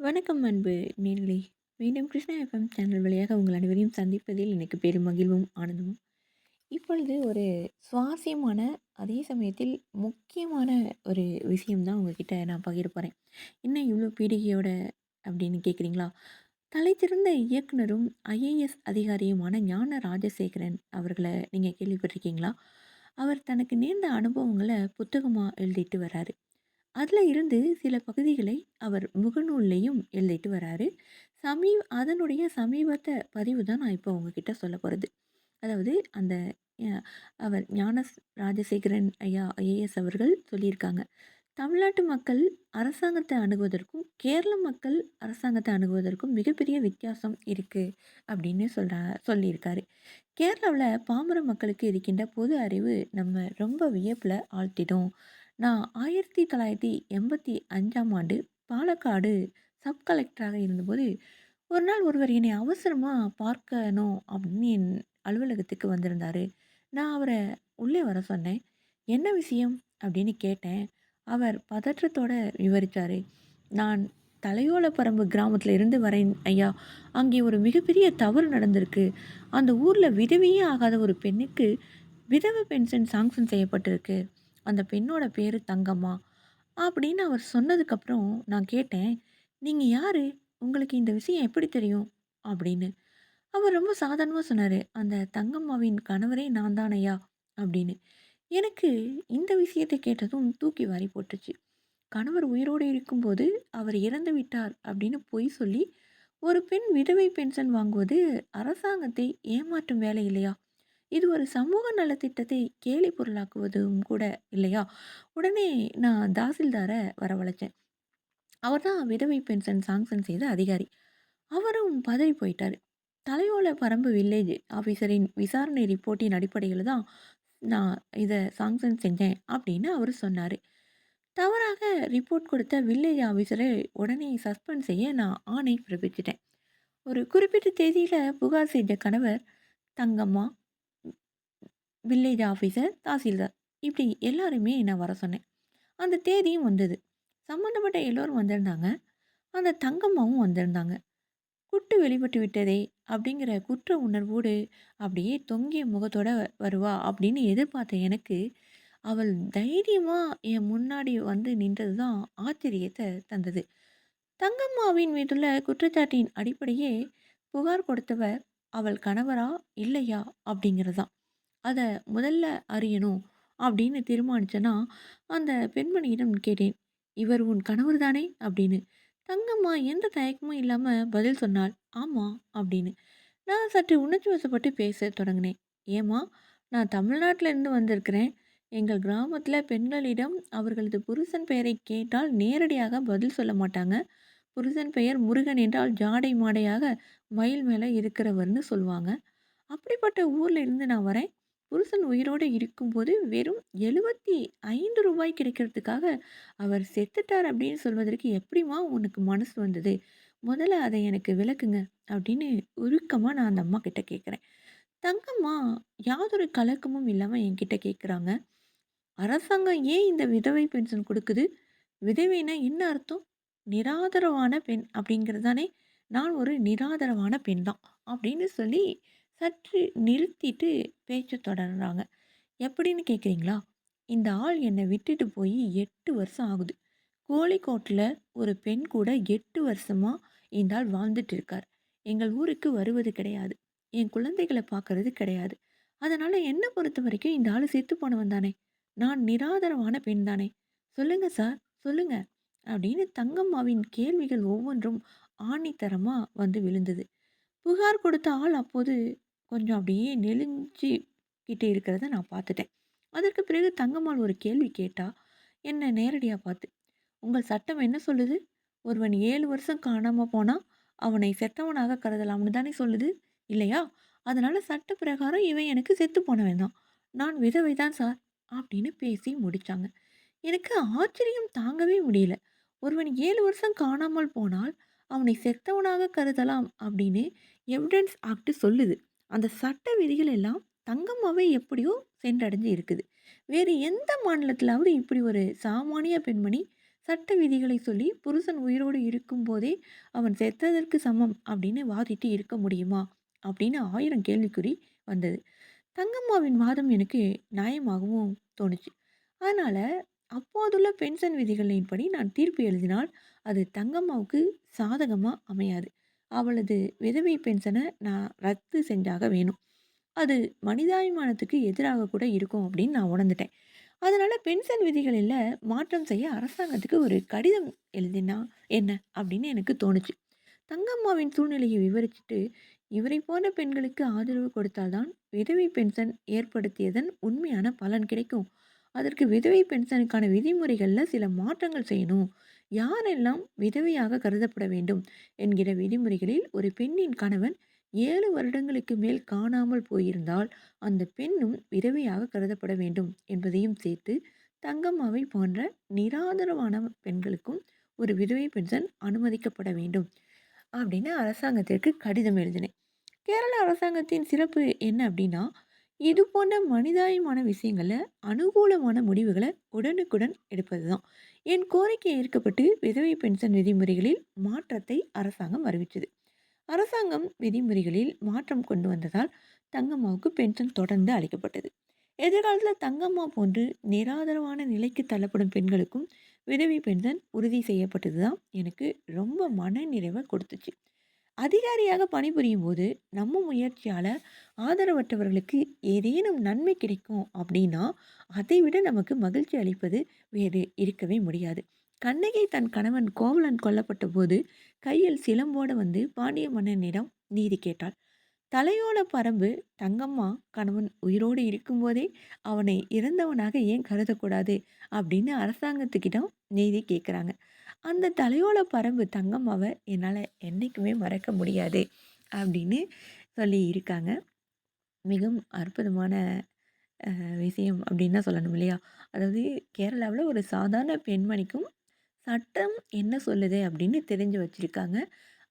வணக்கம் அன்பு நேயர்களே! மீண்டும் கிருஷ்ணா எஃப்எம் சேனல் வழியாக உங்கள் அனைவரையும் சந்திப்பதில் எனக்கு பெரும் மகிழ்வும், ஆனந்தமும். இப்பொழுது ஒரு சுவாரஸ்யமான, அதே சமயத்தில் முக்கியமான ஒரு விஷயம் தான் உங்ககிட்ட நான் பகிர போறேன். என்ன இவ்ளோ பீடிகையோட அப்படின்னு கேட்குறீங்களா? தலைசிறந்த இயக்குனரும், ஐஏஎஸ் அதிகாரியுமான ஞான ராஜசேகரன் அவர்கள நீங்க கேள்விப்பட்டிருக்கீங்களா? அவர் தனக்கு நேர்ந்த அனுபவங்கள புத்தகமா எழுதிட்டு வராரு. அதுல இருந்து சில பகுதிகளை அவர் முகநூல்லையும் எழுதிட்டு வராரு. அதனுடைய சமீபத்த பதிவு தான் நான் இப்போ உங்ககிட்ட சொல்லப் போறது. அதாவது அந்த அ அவர் ராஜசேகரன் ஐயா ஐஏஎஸ் அவர்கள் சொல்லியிருக்காங்க. தமிழ்நாட்டு மக்கள் அரசாங்கத்த அணுகுவதற்கும், கேரள மக்கள் அரசாங்கத்த அணுகுவதற்கும் மிகப்பெரிய வித்தியாசம் இருக்கு அப்படின்னு சொல்லியிருக்காரு. கேரளாவுல பாமர மக்களுக்கு இருக்கின்ற பொது அறிவு நம்ம ரொம்ப வியப்புல ஆழ்த்திடும். நான் 1985ஆம் ஆண்டு பாலக்காடு சப் கலெக்டராக இருந்தபோது, ஒரு நாள் ஒருவர் என்னை அவசரமா பார்க்கணும் அப்படின்னு என் அலுவலகத்துக்கு வந்திருந்தாரு. நான் அவர உள்ளே வர சொன்னேன். "என்ன விஷயம்?" அப்படின்னு கேட்டேன். அவர் பதற்றத்தோட விவரிச்சாரு. "நான் தலையோலப்பரம்பு கிராமத்துல இருந்து வரேன் ஐயா. அங்கே ஒரு மிகப்பெரிய தவறு நடந்திருக்கு. அந்த ஊர்ல விதவையே ஆகாத ஒரு பெண்ணுக்கு விதவை பென்ஷன் சாங்ஷன் செய்யப்பட்டிருக்கு. அந்த பெண்ணோட பேரு தங்கம்மா." அப்படின்னு அவர் சொன்னதுக்கப்புறம் நான் கேட்டேன், "நீங்க யாரு? உங்களுக்கு இந்த விஷயம் எப்படி தெரியும்?" அப்படின்னு. அவர் ரொம்ப சாதாரணமா சொன்னாரு, "அந்த தங்கம்மாவின் கணவரே நான் தான் ஐயா" அப்படின்னு. எனக்கு இந்த விஷயத்த கேட்டதும் தூக்கி வாரி போட்டுச்சு. கணவர் உயிரோடு இருக்கும்போது அவர் இறந்து விட்டார் அப்படின்னு பொய் சொல்லி, ஒரு பெண் விதவை பென்ஷன் வாங்குவது அரசாங்கத்தை ஏமாற்றும் வேலை இல்லையா? இது ஒரு சமூக நலத்திட்டத்தை கேலி பொருளாக்குவதும் கூட இல்லையா? உடனே நான் தாசில்தார வரவழைச்சேன். அவர் தான் விதவை பென்ஷன் சாங்ஷன் செய்த அதிகாரி. அவரும் பதறி போயிட்டாரு. தலையோல பரம்பு வில்லேஜ் ஆஃபீஸரின் விசாரணை ரிப்போர்ட்டின் அடிப்படையில தான் நான் இத சாங்ஷன் செஞ்சேன் அப்படின்னு அவரு சொன்னாரு. தவறாக ரிப்போர்ட் கொடுத்த வில்லேஜ் ஆஃபீஸரை உடனே சஸ்பெண்ட் செய்ய நான் ஆணை பிறப்பிச்சுட்டேன். ஒரு குறிப்பிட்ட தேதியில புகார் செஞ்ச கணவர், தங்கம்மா, வில்லேஜ் ஆஃபீஸர், தாசில்தார் இப்படி எல்லாரையுமே நான் வர சொன்னேன். அந்த தேதியும் வந்தது. சம்மந்தப்பட்ட எல்லோரும் வந்திருந்தாங்க. அந்த தங்கம்மாவும் வந்திருந்தாங்க. "குட்டு வெளிப்பட்டு விட்டதே!" அப்படிங்கிற குற்ற உணர்வோடு அப்படியே தொங்கிய முகத்தோட வருவா அப்படின்னு எதிர்பார்த்த எனக்கு, அவள் தைரியமா என் முன்னாடி வந்து நின்றது தான் ஆச்சரியத்த தந்தது. தங்கம்மாவின் மீதுள்ள குற்றச்சாட்டின் அடிப்படையே புகார் கொடுத்தவர் அவள் கணவரா? இல்லையா? அப்படிங்கிறது தான். அத முதல்ல அறியணும் அப்படின்னு தீர்மானிச்சேன்னா, அந்த பெண்மணியிடம் கேட்டேன். "இவர் உன் கணவர் தானே?" அப்படின்னு. தங்கம்மா எந்த தயக்கமும் இல்லாம பதில் சொன்னாள். "ஆமா" அப்படின்னு. நான் சற்று உணர்ச்சி வசப்பட்டு பேசத் தொடங்கினேன். "ஏம்மா, நான் தமிழ்நாட்டுல இருந்து வந்திருக்கிறேன். எங்கள் கிராமத்துல பெண்களிடம் அவர்களது புருஷன் பெயரைக் கேட்டால் நேரடியாக பதில் சொல்ல மாட்டாங்க. புருஷன் பெயர் முருகன் என்றால் ஜாடை மாடையாக மயில் மேல இருக்கிறவர்ன்னு சொல்லுவாங்க. அப்படிப்பட்ட ஊர்ல இருந்து நான் வரேன். புருஷன் உயிரோட இருக்கும்போது வெறும் ரூ. 75 கிடைக்கிறதுக்காக அவர் செத்துட்டார் அப்படின்னு சொல்வதற்கு எப்படிம்மா உனக்கு மனசு வந்தது? முதல்ல அத எனக்கு விளக்குங்க." அப்படின்னு உருக்கமா நான் அந்த அம்மா கிட்ட கேட்கிறேன். தங்கம்மா யாதொரு கலக்கமும் இல்லாம என்கிட்ட கேட்குறாங்க. "அரசாங்கம் ஏன் இந்த விதவை பென்ஷன் குடுக்குது? விதவைனா என்ன அர்த்தம்? நிராதரவான பெண் அப்படிங்கிறது தானே? நான் ஒரு நிராதரவான பெண் தான்." அப்படின்னு சொல்லி சற்று நிறுத்திட்டு பேச்ச தொடர்றாங்க. எப்படின்னு கேட்குறீங்களா? இந்த ஆள் என்னை விட்டுட்டு போய் 8 வருஷம் ஆகுது. கோழிக்கோட்ல ஒரு பெண் கூட 8 வருஷமா இந்த ஆள் வாழ்ந்துட்டு இருக்கார். எங்கள் ஊருக்கு வருவது கிடையாது. என் குழந்தைகள பார்க்கறது கிடையாது. அதனால என்ன பொறுத்தவரைக்கும் இந்த ஆளு செத்து போனவன் தானே! நான் நிராதரவான பெண் தானே! சொல்லுங்க சார், சொல்லுங்க. அப்படின்னு தங்கம்மாவின் கேள்விகள் ஒவ்வொன்றும் ஆணித்தரமா வந்து விழுந்தது. புகார் கொடுத்த ஆள் அப்போது கொஞ்சம் அப்படியே நெளிஞ்சுகிட்டு இருக்கிறத நான் பார்த்துட்டேன். அதற்கு பிறகு தங்கம்மாள் ஒரு கேள்வி கேட்டா, என்ன நேரடியா பார்த்து. "உங்கள் சட்டம் என்ன சொல்லுது? ஒருவன் 7 வருஷம் காணாம போனா, அவனை செத்தவனாக கருதலாம்னு தானே சொல்லுது, இல்லையா? அதனால சட்ட பிரகாரம் இவன் எனக்கு செத்து போனவன் தான். நான் விதவை தான் சார்." அப்படின்னு பேசி முடிச்சாங்க. எனக்கு ஆச்சரியம் தாங்கவே முடியல. ஒருவன் 7 வருஷம் காணாமல் போனால், அவனை செத்தவனாக கருதலாம் அப்படின்னு எவிடன்ஸ் ஆக்ட் சொல்லுது. அந்த சட்ட விதிகள் எல்லாம் தங்கம்மாவை எப்படியோ சென்றடைஞ்சு இருக்குது. வேறு எந்த மாநிலத்திலாவது இப்படி ஒரு சாமானிய பெண்மணி சட்ட விதிகளை சொல்லி புருஷன் உயிரோடு இருக்கும்போதே அவன் செத்ததற்கு சமம் அப்படின்னு வாதிட்டு இருக்க முடியுமா? அப்படின்னு 1000 கேள்விக்குறி வந்தது. தங்கம்மாவின் வாதம் எனக்கு நியாயமாகவும் தோணுச்சு. அதனால அப்போதுள்ள பென்ஷன் விதிகளின்படி நான் தீர்ப்பு எழுதினால், அது தங்கம்மாவுக்கு சாதகமா அமையாது. அவளது விதவை பென்ஷன நான் ரத்து செஞ்சாக வேணும். அது மனிதாபிமானத்துக்கு எதிராக கூட இருக்கும் அப்படின்னு நான் உணர்ந்துட்டேன். அதனால பென்ஷன் விதிகளில மாற்றம் செய்ய அரசாங்கத்துக்கு ஒரு கடிதம் எழுதினா என்ன? அப்படின்னு எனக்கு தோணுச்சு. தங்கம்மாவின் சூழ்நிலையை விவரிச்சுட்டு, இவரை போன்ற பெண்களுக்கு ஆதரவு கொடுத்தால் தான் விதவை பென்ஷன் ஏற்படுத்தியதன் உண்மையான பலன் கிடைக்கும். அதற்கு விதவை பென்ஷனுக்கான விதிமுறைகள்ல சில மாற்றங்கள் செய்யணும். யாரெல்லாம் விதவையாக கருதப்பட வேண்டும் என்கிற விதிமுறைகளில் ஒரு பெண்ணின் கணவன் 7 வருடங்களுக்கு மேல் காணாமல் போயிருந்தால் அந்த பெண்ணும் விதவையாக கருதப்பட வேண்டும் என்பதையும் சேர்த்து தங்கம்மாவை போன்ற நிராதரவான பெண்களுக்கும் ஒரு விதவை பென்ஷன் அனுமதிக்கப்பட வேண்டும் அப்படின்னு அரசாங்கத்திற்கு கடிதம் எழுதினேன். கேரள அரசாங்கத்தின் சிறப்பு என்ன அப்படின்னா, இது போன்ற மனிதாயமான விஷயங்கள்ல அனுகூலமான முடிவுகளை உடனுக்குடன் எடுப்பது தான். என் கோரிக்கை ஏற்கப்பட்டு விதவை பென்ஷன் விதிமுறைகளில் மாற்றத்தை அரசாங்கம் அறிவிச்சது. அரசாங்கம் விதிமுறைகளில் மாற்றம் கொண்டு வந்ததால் தங்கம்மாவுக்கு பென்ஷன் தொடர்ந்து அளிக்கப்பட்டது. எதிர்காலத்தில் தங்கம்மா போன்று நிராதரவான நிலைக்கு தள்ளப்படும் பெண்களுக்கும் விதவை பென்ஷன் உறுதி செய்யப்பட்டது தான் எனக்கு ரொம்ப மன நிறைவை கொடுத்துச்சு. அதிகாரியாக பணிபுரியும் போது நம்ம முயற்சியால ஆதரவற்றவர்களுக்கு ஏதேனும் நன்மை கிடைக்கும் அப்படின்னா அதை விட நமக்கு மகிழ்ச்சி அளிப்பது வேறு இருக்கவே முடியாது. கண்ணகி தன் கணவன் கோவலன் கொல்லப்பட்ட போது கையில் சிலம்போட வந்து பாண்டிய மன்னனிடம் நீதி கேட்டாள். தலையோல பரம்பு தங்கம்மா கணவன் உயிரோடு இருக்கும்போதே அவனை இறந்தவனாக ஏன் கருதக்கூடாது அப்படின்னு அரசாங்கத்துக்கிட்ட நீதி கேட்குறாங்க. அந்த தலையோல பரம்பு தங்கம்மாவ என்னால என்னைக்குமே மறக்க முடியாது அப்படின்னு சொல்லி இருக்காங்க. மிகவும் அற்புதமான விஷயம் அப்படின்னு தான் சொல்லணும் இல்லையா? அதாவது கேரளாவுல ஒரு சாதாரண பெண்மணிக்கும் சட்டம் என்ன சொல்லுது அப்படின்னு தெரிஞ்சு வச்சிருக்காங்க.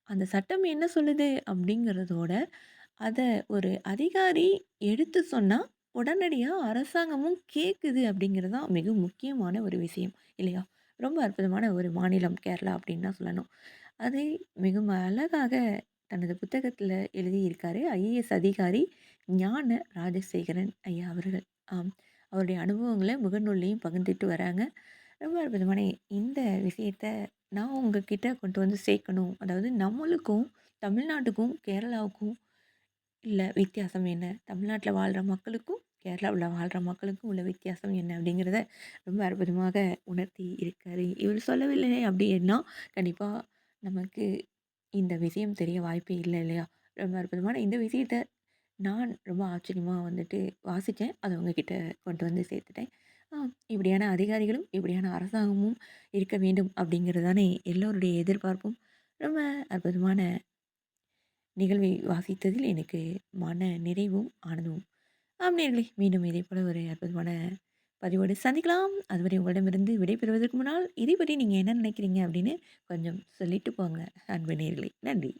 அந்த சட்டம் என்ன சொல்லுது அப்படிங்கிறதோட, அத ஒரு அதிகாரி எடுத்து சொன்னா, உடனடியா அரசாங்கமும் கேட்குது அப்படிங்கிறது தான் மிக முக்கியமான ஒரு விஷயம் இல்லையா? ரொம்ப அற்புதமான ஒரு மாநிலம் கேரளா அப்படின்னு தான் சொல்லணும். அதை மிகவும் அழகாக தனது புத்தகத்தில எழுதியிருக்காரு. ஐஏஎஸ் அதிகாரி ஞான ராஜசேகரன் ஐயா அவர்கள். ஆம். அவருடைய அனுபவங்கள முகநூல்லையும் பகிர்ந்துட்டு வராங்க. ரொம்ப அற்புதமான இந்த விஷயத்த நான் உங்ககிட்ட கொண்டு வந்து சேர்க்கணும். அதாவது நம்மளுக்கும், தமிழ்நாட்டுக்கும், கேரளாவுக்கும் இல்ல வித்தியாசம் என்ன? தமிழ்நாட்ல வாழ்ற மக்களுக்கும், கேரளாவுல வாழ்ற மக்களுக்கும் உள்ள வித்தியாசம் என்ன? அப்படிங்கிறத ரொம்ப அற்புதமாக உணர்த்தி இருக்காரு. இவர் சொல்லவில்லை அப்படின்னா, கண்டிப்பா நமக்கு இந்த விஷயம் தெரிய வாய்ப்பே இல்ல இல்லையா? ரொம்ப அற்புதமான இந்த விஷயத்த நான் ரொம்ப ஆச்சரியமா வந்துட்டு வாசிச்சேன். அத உங்ககிட்ட கொண்டு வந்து சேர்த்துட்டேன். ஆ இப்படியான அதிகாரிகளும், இப்படியான அரசாங்கமும் இருக்க வேண்டும் அப்படிங்கிறது தானே எல்லோருடைய எதிர்பார்ப்பும். ரொம்ப அற்புதமான நிகழ்வை வாசித்ததில் எனக்கு மன நிறைவும், ஆனந்தமும். ஆம் நேயர்களே மீண்டும் இதே போல ஒரு அற்புதமான பதிவோடு சந்திக்கலாம். அதுவரை உங்களிடமிருந்து விடைபெறுவதற்கு முன்னால், இதை பற்றி நீங்க என்ன நினைக்கிறீங்க அப்படின்னு கொஞ்சம் சொல்லிட்டு போங்க அன்பு நேயர்களே. நன்றி.